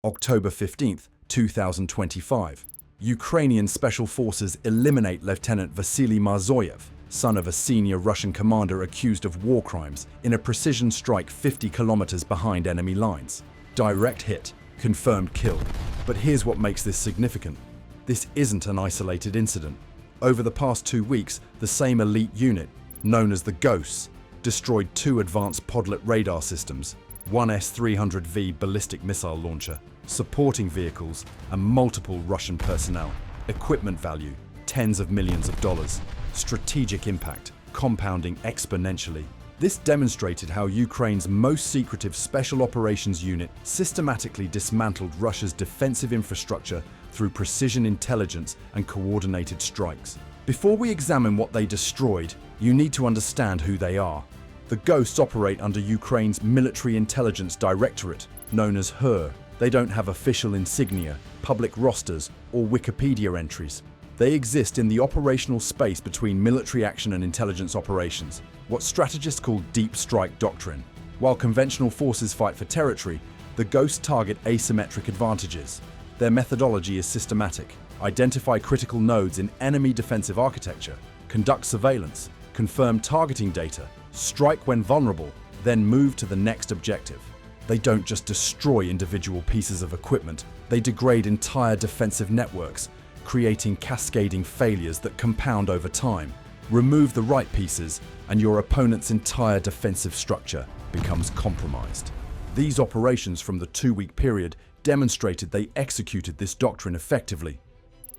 October 15, 2025. Ukrainian Special Forces eliminate Lieutenant Vasily Marzoyv, son of a senior Russian commander accused of war crimes, in a precision strike 50 kilometers behind enemy lines. Direct hit, confirmed kill. But here's what makes this significant. This isn't an isolated incident. Over the past 2 weeks, the same elite unit, known as the Ghosts, destroyed 2 advanced Podlet radar systems, one S-300V ballistic missile launcher, supporting vehicles, and multiple Russian personnel. Equipment value, tens of millions of dollars. Strategic impact, compounding exponentially. This demonstrated how Ukraine's most secretive Special Operations Unit systematically dismantled Russia's defensive infrastructure through precision intelligence and coordinated strikes. Before we examine what they destroyed, you need to understand who they are. The Ghosts operate under Ukraine's Military Intelligence Directorate, known as HER. They don't have official insignia, public rosters, or Wikipedia entries. They exist in the operational space between military action and intelligence operations, what strategists call deep strike doctrine. While conventional forces fight for territory, the Ghosts target asymmetric advantages. Their methodology is systematic. Identify critical nodes in enemy defensive architecture, conduct surveillance, confirm targeting data, strike when vulnerable, then move to the next objective. They don't just destroy individual pieces of equipment, they degrade entire defensive networks, creating cascading failures that compound over time. Remove the right pieces, and your opponent's entire defensive structure becomes compromised. These operations from the 2-week period demonstrated they executed this doctrine effectively.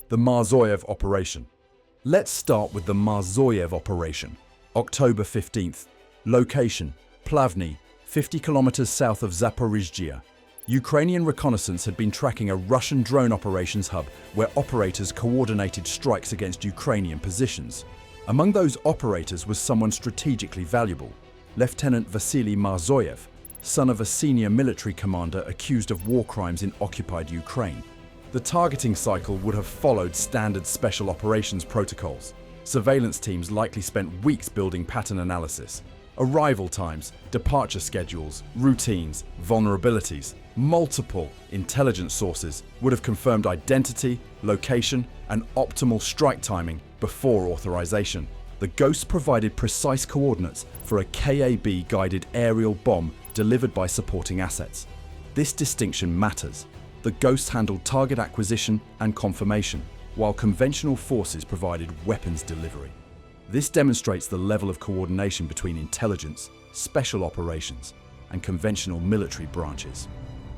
The Marzoyv operation. Let's start with the Marzoyv operation. October 15th. Location: Plavny, 50 kilometers south of Zaporizhzhia. Ukrainian reconnaissance had been tracking a Russian drone operations hub where operators coordinated strikes against Ukrainian positions. Among those operators was someone strategically valuable: Lieutenant Vasily Marzoyv, son of a senior military commander accused of war crimes in occupied Ukraine. The targeting cycle would have followed standard special operations protocols. Surveillance teams likely spent weeks building pattern analysis. Arrival times, departure schedules, routines, vulnerabilities. Multiple intelligence sources would have confirmed identity, location, and optimal strike timing before authorization. The Ghosts provided precise coordinates for a KAB-guided aerial bomb delivered by supporting assets. This distinction matters. The Ghosts handled target acquisition and confirmation, while conventional forces provided weapons delivery. This demonstrates the level of coordination between intelligence, special operations, and conventional military branches.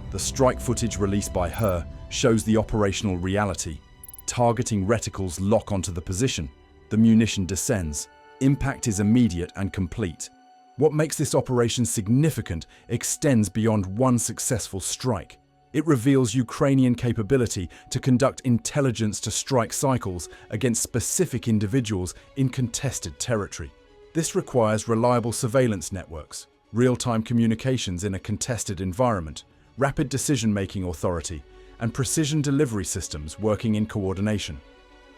The strike footage released by HER shows the operational reality. Targeting reticles lock onto the position. The munition descends. Impact is immediate and complete. What makes this operation significant extends beyond one successful strike. It reveals Ukrainian capability to conduct intelligence-to-strike cycles against specific individuals in contested territory. This requires reliable surveillance networks, real-time communications in a contested environment, rapid decision-making authority, and precision delivery systems working in coordination.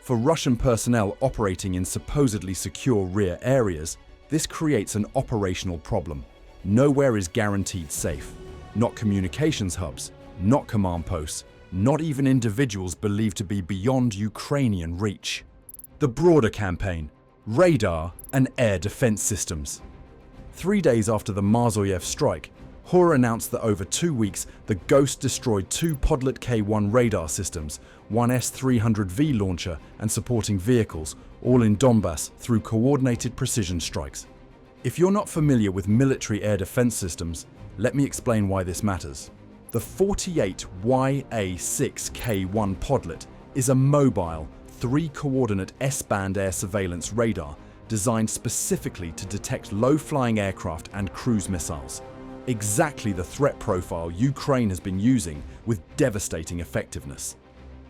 For Russian personnel operating in supposedly secure rear areas, this creates an operational problem. Nowhere is guaranteed safe. Not communications hubs, not command posts, not even individuals believed to be beyond Ukrainian reach. The broader campaign: radar and air defense systems. 3 days after the Marzoyv strike, HER announced that over 2 weeks, the Ghost destroyed 2 Podlet K1 radar systems, one S-300V launcher, and supporting vehicles, all in Donbas, through coordinated precision strikes. If you're not familiar with military air defense systems, let me explain why this matters. The 48YA6K1 Podlet is a mobile, 3-coordinate S-band air surveillance radar designed specifically to detect low-flying aircraft and cruise missiles. Exactly the threat profile Ukraine has been using with devastating effectiveness.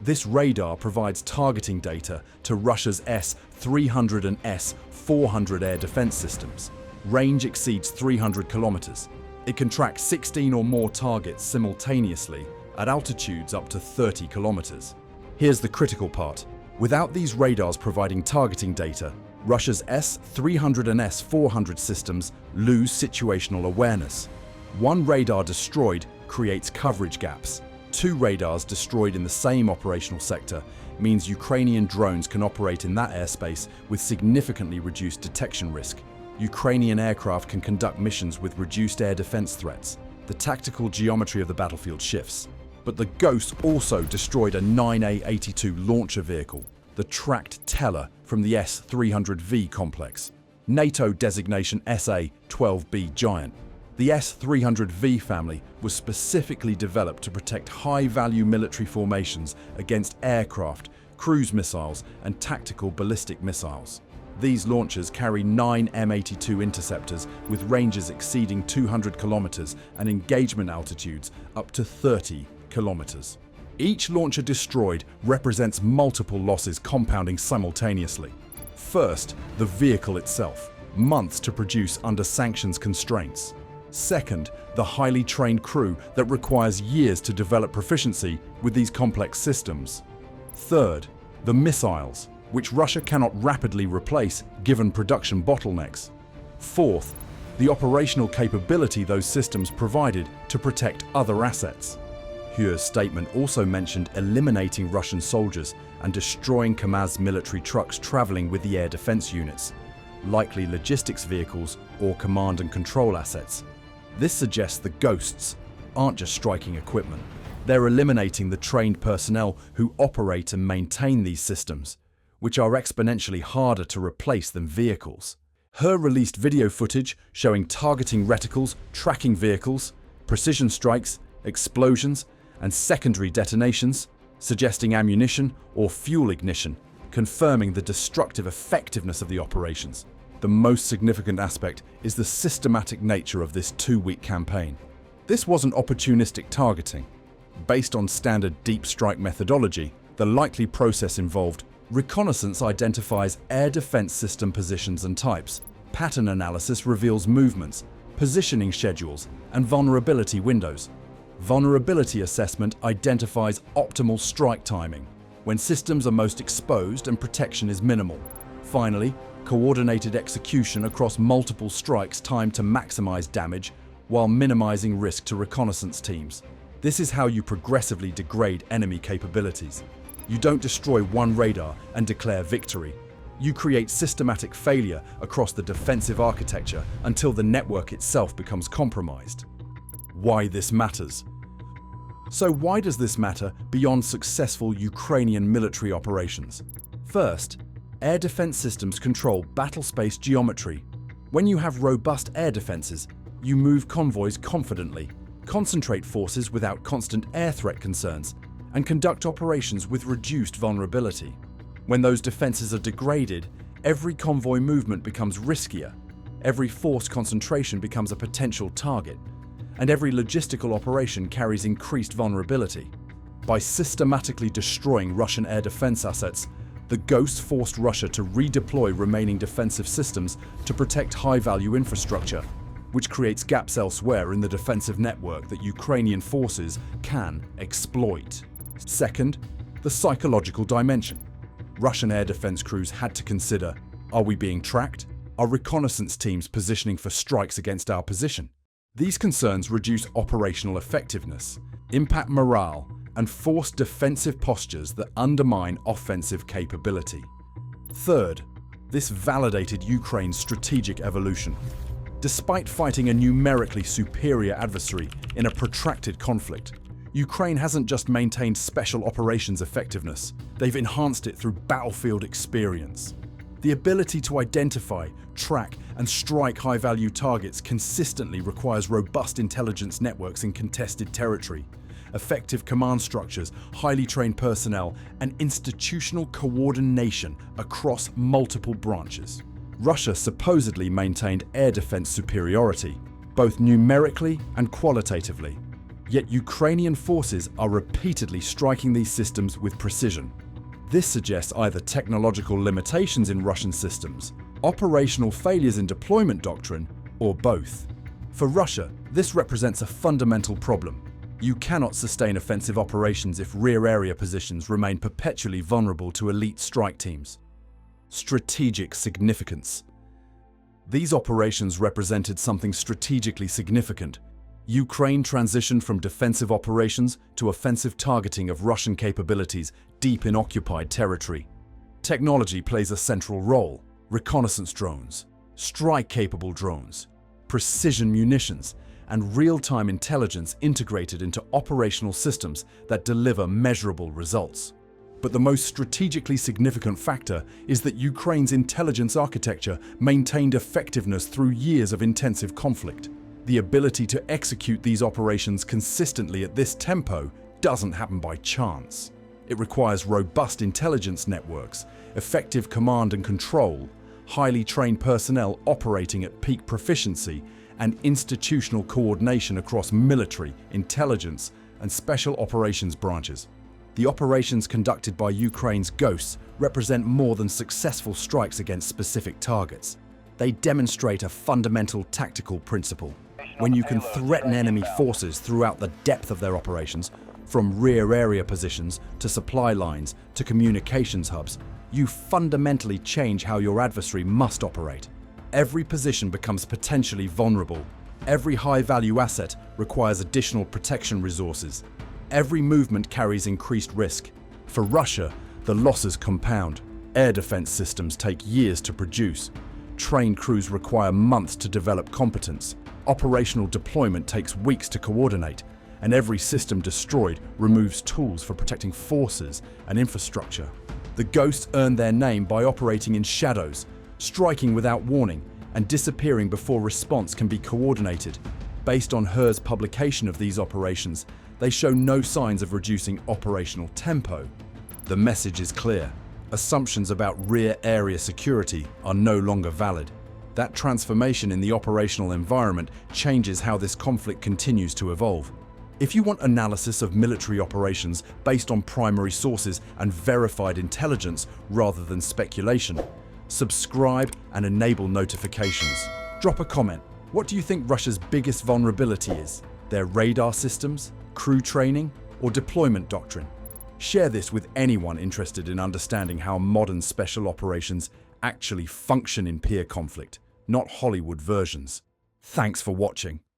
This radar provides targeting data to Russia's S-300 and S-400 air defense systems. Range exceeds 300 kilometers. It can track 16 or more targets simultaneously at altitudes up to 30 kilometers. Here's the critical part. Without these radars providing targeting data, Russia's S-300 and S-400 systems lose situational awareness. One radar destroyed creates coverage gaps. Two radars destroyed in the same operational sector means Ukrainian drones can operate in that airspace with significantly reduced detection risk. Ukrainian aircraft can conduct missions with reduced air defense threats. The tactical geometry of the battlefield shifts. But the Ghost also destroyed a 9A-82 launcher vehicle, the tracked Teller from the S-300V complex, NATO designation SA-12B Giant. The S-300V family was specifically developed to protect high-value military formations against aircraft, cruise missiles, and tactical ballistic missiles. These launchers carry 9 M82 interceptors with ranges exceeding 200 kilometers and engagement altitudes up to 30 kilometers. Each launcher destroyed represents multiple losses compounding simultaneously. First, the vehicle itself, months to produce under sanctions constraints. Second, the highly trained crew that requires years to develop proficiency with these complex systems. Third, the missiles, which Russia cannot rapidly replace given production bottlenecks. Fourth, the operational capability those systems provided to protect other assets. Hue's statement also mentioned eliminating Russian soldiers and destroying Kamaz military trucks traveling with the air defense units, likely logistics vehicles or command and control assets. This suggests the Ghosts aren't just striking equipment. They're eliminating the trained personnel who operate and maintain these systems, which are exponentially harder to replace than vehicles. Her released video footage showing targeting reticles, tracking vehicles, precision strikes, explosions, and secondary detonations, suggesting ammunition or fuel ignition, confirming the destructive effectiveness of the operations. The most significant aspect is the systematic nature of this 2-week campaign. This wasn't opportunistic targeting. Based on standard deep strike methodology, the likely process involved reconnaissance identifies air defense system positions and types. Pattern analysis reveals movements, positioning schedules, and vulnerability windows. Vulnerability assessment identifies optimal strike timing, when systems are most exposed and protection is minimal. Finally, coordinated execution across multiple strikes timed to maximize damage while minimizing risk to reconnaissance teams. This is how you progressively degrade enemy capabilities. You don't destroy one radar and declare victory. You create systematic failure across the defensive architecture until the network itself becomes compromised. Why this matters? So why does this matter beyond successful Ukrainian military operations? First, air defense systems control battle space geometry. When you have robust air defenses, you move convoys confidently, concentrate forces without constant air threat concerns, and conduct operations with reduced vulnerability. When those defenses are degraded, every convoy movement becomes riskier, every force concentration becomes a potential target, and every logistical operation carries increased vulnerability. By systematically destroying Russian air defense assets, the Ghosts forced Russia to redeploy remaining defensive systems to protect high-value infrastructure, which creates gaps elsewhere in the defensive network that Ukrainian forces can exploit. Second, the psychological dimension. Russian air defense crews had to consider, are we being tracked? Are reconnaissance teams positioning for strikes against our position? These concerns reduce operational effectiveness, impact morale, and force defensive postures that undermine offensive capability. Third, this validated Ukraine's strategic evolution. Despite fighting a numerically superior adversary in a protracted conflict, Ukraine hasn't just maintained special operations effectiveness, they've enhanced it through battlefield experience. The ability to identify, track, and strike high-value targets consistently requires robust intelligence networks in contested territory, effective command structures, highly trained personnel, and institutional coordination across multiple branches. Russia supposedly maintained air defense superiority, both numerically and qualitatively. Yet Ukrainian forces are repeatedly striking these systems with precision. This suggests either technological limitations in Russian systems, operational failures in deployment doctrine, or both. For Russia, this represents a fundamental problem. You cannot sustain offensive operations if rear area positions remain perpetually vulnerable to elite strike teams. Strategic significance. These operations represented something strategically significant. Ukraine transitioned from defensive operations to offensive targeting of Russian capabilities deep in occupied territory. Technology plays a central role: reconnaissance drones, strike-capable drones, precision munitions, and real-time intelligence integrated into operational systems that deliver measurable results. But the most strategically significant factor is that Ukraine's intelligence architecture maintained effectiveness through years of intensive conflict. The ability to execute these operations consistently at this tempo doesn't happen by chance. It requires robust intelligence networks, effective command and control, highly trained personnel operating at peak proficiency, and institutional coordination across military, intelligence, and special operations branches. The operations conducted by Ukraine's Ghosts represent more than successful strikes against specific targets. They demonstrate a fundamental tactical principle. When you can threaten enemy forces throughout the depth of their operations, from rear area positions to supply lines to communications hubs, you fundamentally change how your adversary must operate. Every position becomes potentially vulnerable. Every high-value asset requires additional protection resources. Every movement carries increased risk. For Russia, the losses compound. Air defense systems take years to produce. Trained crews require months to develop competence. Operational deployment takes weeks to coordinate, and every system destroyed removes tools for protecting forces and infrastructure. The Ghosts earn their name by operating in shadows, striking without warning, and disappearing before response can be coordinated. Based on HER's publication of these operations, they show no signs of reducing operational tempo. The message is clear. Assumptions about rear area security are no longer valid. That transformation in the operational environment changes how this conflict continues to evolve. If you want analysis of military operations based on primary sources and verified intelligence rather than speculation, subscribe and enable notifications. Drop a comment. What do you think Russia's biggest vulnerability is? Their radar systems, crew training, or deployment doctrine? Share this with anyone interested in understanding how modern special operations actually function in peer conflict, not Hollywood versions. Thanks for watching.